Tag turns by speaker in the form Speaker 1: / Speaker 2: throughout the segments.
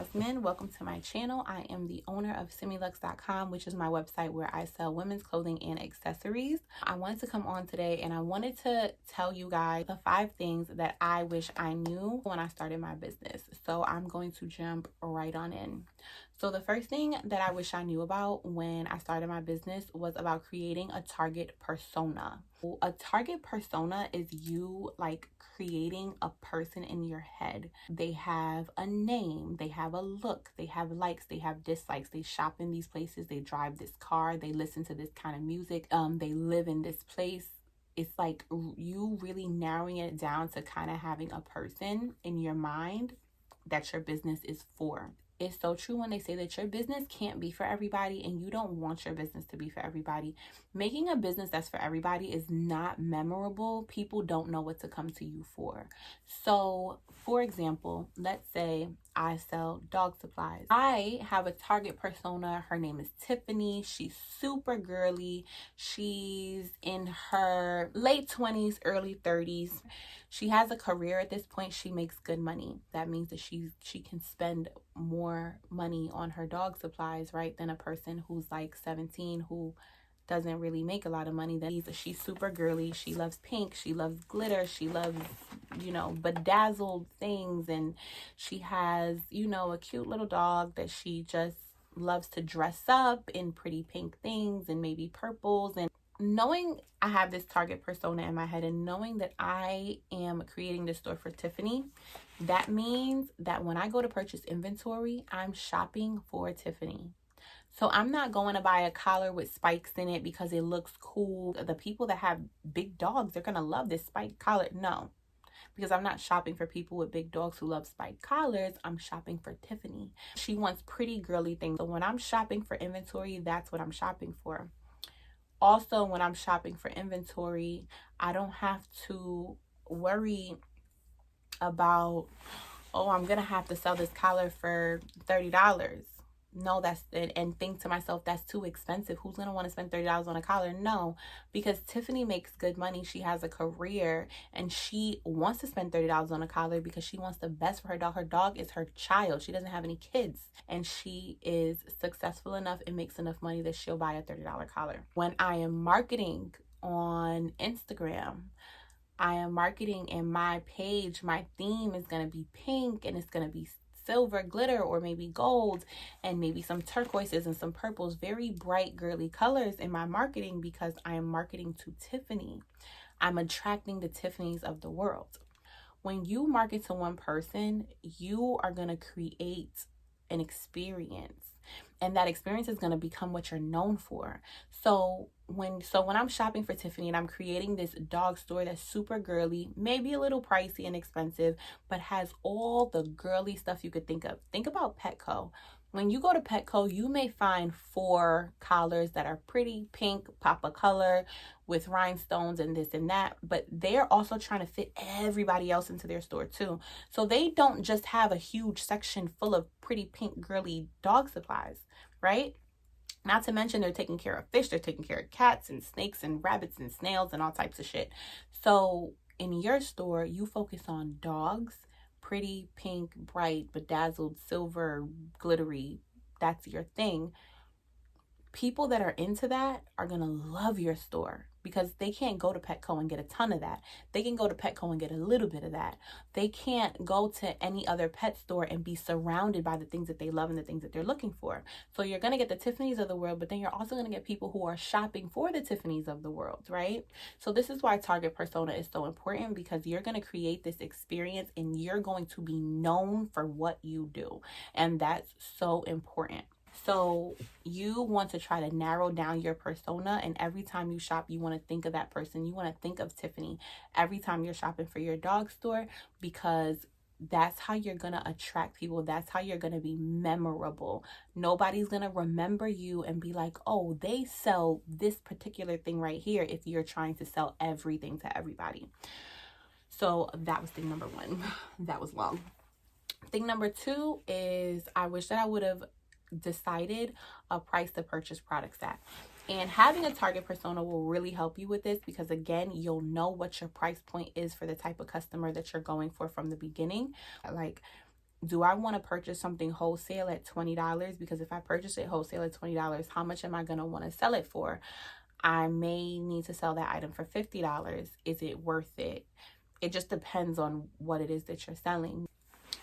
Speaker 1: Jasmine. Welcome to my channel. I am the owner of similux.com, which is my website where I sell women's clothing and accessories. I wanted to come on today and I wanted to tell you guys the 5 things that I wish I knew when I started my business. So I'm going to jump right on in. So the first thing that I wish I knew about when I started my business was about creating a target persona. A target persona is you creating a person in your head. They have a name, they have a look, they have likes, they have dislikes, they shop in these places, they drive this car, they listen to this kind of music, they live in this place. It's like you really narrowing it down to kind of having a person in your mind that your business is for. It's so true when they say that your business can't be for everybody, and you don't want your business to be for everybody. Making a business that's for everybody is not memorable. People don't know what to come to you for. So, for example, let's say I sell dog supplies. I have a target persona. Her name is Tiffany. She's super girly. She's in her late 20s, early 30s. She has a career at this point. She makes good money. That means that she can spend more money on her dog supplies, right, than a person who's like 17 who doesn't really make a lot of money. She's super girly. She loves pink. She loves glitter. She loves, bedazzled things. And she has, a cute little dog that she just loves to dress up in pretty pink things and maybe purples. And knowing I have this target persona in my head and knowing that I am creating this store for Tiffany, that means that when I go to purchase inventory, I'm shopping for Tiffany. So I'm not going to buy a collar with spikes in it because it looks cool. The people that have big dogs, they're going to love this spiked collar. No, because I'm not shopping for people with big dogs who love spiked collars. I'm shopping for Tiffany. She wants pretty girly things. So when I'm shopping for inventory, that's what I'm shopping for. Also, when I'm shopping for inventory, I don't have to worry about, I'm going to have to sell this collar for $30. No, and think to myself, that's too expensive. Who's going to want to spend $30 on a collar? No, because Tiffany makes good money. She has a career and she wants to spend $30 on a collar because she wants the best for her dog. Her dog is her child. She doesn't have any kids and she is successful enough and makes enough money that she'll buy a $30 collar. When I am marketing on Instagram, I am marketing and my page, my theme is going to be pink and it's going to be silver glitter or maybe gold and maybe some turquoises and some purples, very bright girly colors in my marketing because I am marketing to Tiffany. I'm attracting the Tiffany's of the world. When you market to one person, you are going to create an experience and that experience is going to become what you're known for. So when I'm shopping for Tiffany and I'm creating this dog store that's super girly, maybe a little pricey and expensive, but has all the girly stuff you could think of. Think about Petco. When you go to Petco, you may find 4 collars that are pretty pink, pop a color with rhinestones and this and that, but they're also trying to fit everybody else into their store too. So they don't just have a huge section full of pretty pink girly dog supplies, right? Not to mention they're taking care of fish, they're taking care of cats and snakes and rabbits and snails and all types of shit. So in your store, you focus on dogs, pretty pink, bright, bedazzled, silver, glittery. That's your thing. People that are into that are going to love your store because they can't go to Petco and get a ton of that. They can go to Petco and get a little bit of that. They can't go to any other pet store and be surrounded by the things that they love and the things that they're looking for. So you're going to get the Tiffany's of the world, but then you're also going to get people who are shopping for the Tiffany's of the world, right? So this is why target persona is so important, because you're going to create this experience and you're going to be known for what you do. And that's so important. So you want to try to narrow down your persona, and every time you shop, you want to think of that person. You want to think of Tiffany every time you're shopping for your dog store, because that's how you're going to attract people. That's how you're going to be memorable. Nobody's going to remember you and be like, oh, they sell this particular thing right here, if you're trying to sell everything to everybody. So that was thing number 1. That was long. Thing number 2 is I wish that I would have decided a price to purchase products at. And having a target persona will really help you with this, because again, you'll know what your price point is for the type of customer that you're going for from the beginning. Like, do I want to purchase something wholesale at $20? Because if I purchase it wholesale at $20, how much am I going to want to sell it for? I may need to sell that item for $50. Is it worth it? It just depends on what it is that you're selling.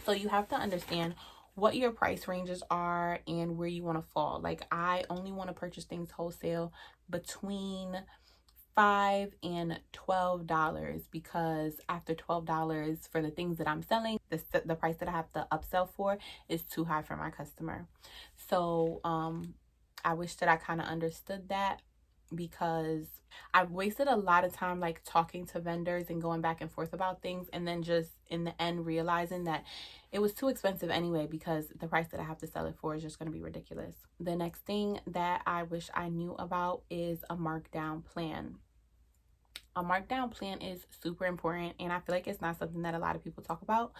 Speaker 1: So you have to understand what your price ranges are and where you want to fall. Like, I only want to purchase things wholesale between $5 and $12, because after $12 for the things that I'm selling, the price that I have to upsell for is too high for my customer. So I wish that I kind of understood that, because I've wasted a lot of time like talking to vendors and going back and forth about things, and then just in the end realizing that it was too expensive anyway, because the price that I have to sell it for is just going to be ridiculous. The next thing that I wish I knew about is a markdown plan. A markdown plan is super important, and I feel like it's not something that a lot of people talk about.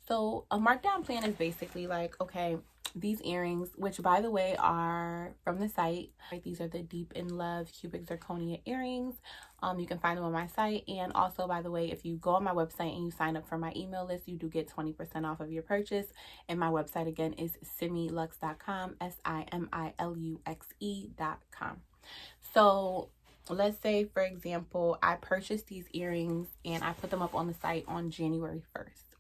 Speaker 1: So a markdown plan is basically like, okay, these earrings, which by the way are from the site, right? These are the Deep in Love cubic zirconia earrings. You can find them on my site. And also, by the way, if you go on my website and you sign up for my email list, you do get 20% off of your purchase. And my website again is similux.com, SIMILUXE.com. So let's say, for example, I purchased these earrings and I put them up on the site on January 1st.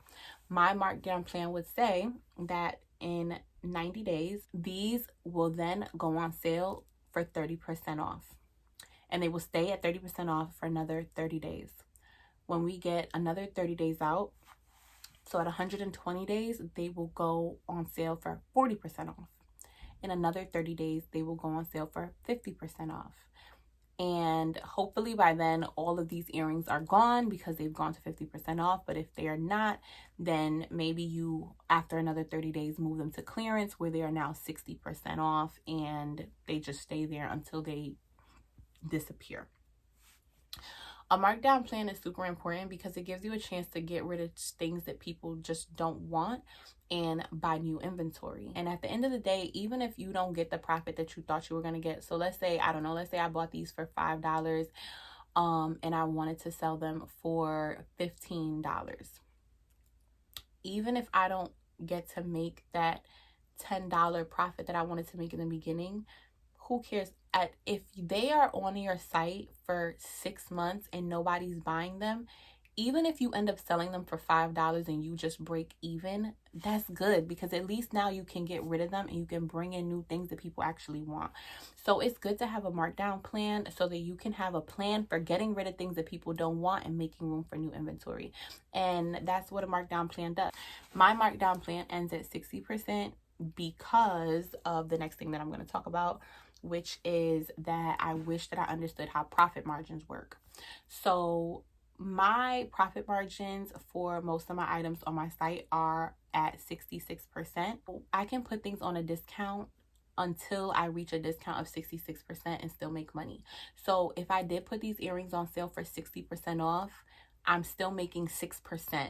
Speaker 1: My markdown plan would say that in 90 days, these will then go on sale for 30% off. And they will stay at 30% off for another 30 days. When we get another 30 days out, so at 120 days, they will go on sale for 40% off. In another 30 days, they will go on sale for 50% off. And hopefully by then, all of these earrings are gone because they've gone to 50% off. But if they are not, then maybe you, after another 30 days, move them to clearance where they are now 60% off, and they just stay there until they disappear. A markdown plan is super important because it gives you a chance to get rid of things that people just don't want and buy new inventory. And at the end of the day, even if you don't get the profit that you thought you were going to get, so let's say, I don't know, let's say I bought these for $5 and I wanted to sell them for $15. Even if I don't get to make that $10 profit that I wanted to make in the beginning, who cares? If they are on your site for 6 months and nobody's buying them, even if you end up selling them for $5 and you just break even, that's good, because at least now you can get rid of them and you can bring in new things that people actually want. So it's good to have a markdown plan so that you can have a plan for getting rid of things that people don't want and making room for new inventory. And that's what a markdown plan does. My markdown plan ends at 60% because of the next thing that I'm going to talk about, which is that I wish that I understood how profit margins work. So my profit margins for most of my items on my site are at 66%. I can put things on a discount until I reach a discount of 66% and still make money. So if I did put these earrings on sale for 60% off, I'm still making 6%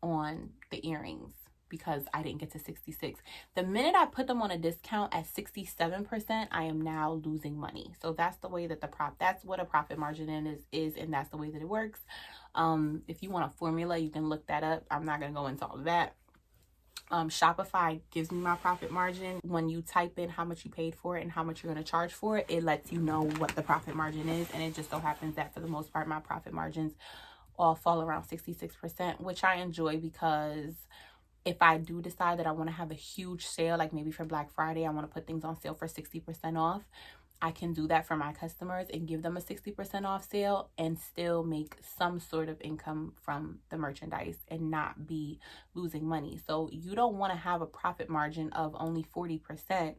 Speaker 1: on the earrings because I didn't get to 66. The minute I put them on a discount at 67%, I am now losing money. So that's the way that that's what a profit margin is, and that's the way that it works. If you want a formula, you can look that up. I'm not going to go into all of that. Shopify gives me my profit margin. When you type in how much you paid for it and how much you're going to charge for it, it lets you know what the profit margin is. And it just so happens that for the most part, my profit margins all fall around 66%, which I enjoy, because if I do decide that I want to have a huge sale, like maybe for Black Friday, I want to put things on sale for 60% off, I can do that for my customers and give them a 60% off sale and still make some sort of income from the merchandise and not be losing money. So you don't want to have a profit margin of only 40%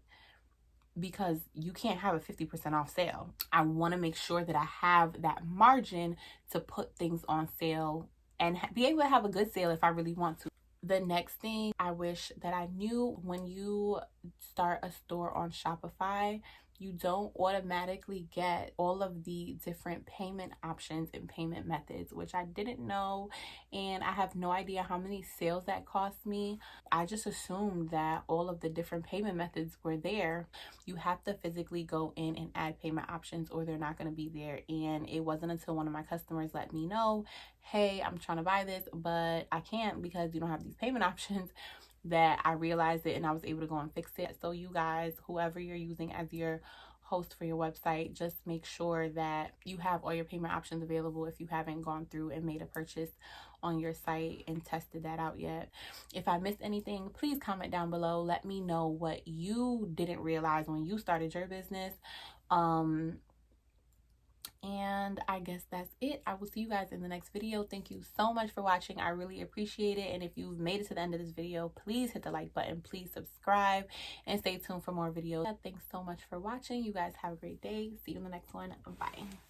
Speaker 1: because you can't have a 50% off sale. I want to make sure that I have that margin to put things on sale and be able to have a good sale if I really want to. The next thing I wish that I knew: when you start a store on Shopify, you don't automatically get all of the different payment options and payment methods, which I didn't know, and I have no idea how many sales that cost me. I just assumed that all of the different payment methods were there. You have to physically go in and add payment options or they're not going to be there. And it wasn't until one of my customers let me know, hey, I'm trying to buy this, but I can't because you don't have these payment options, that I realized it and I was able to go and fix it. So you guys, whoever you're using as your host for your website, just make sure that you have all your payment options available if you haven't gone through and made a purchase on your site and tested that out yet. If I missed anything, please comment down below. Let me know what you didn't realize when you started your business. And I guess that's it. I will see you guys in the next video. Thank you so much for watching. I really appreciate it. And if you've made it to the end of this video, please hit the like button, please subscribe, and stay tuned for more videos. Thanks so much for watching. You guys have a great day. See you in the next one. Bye.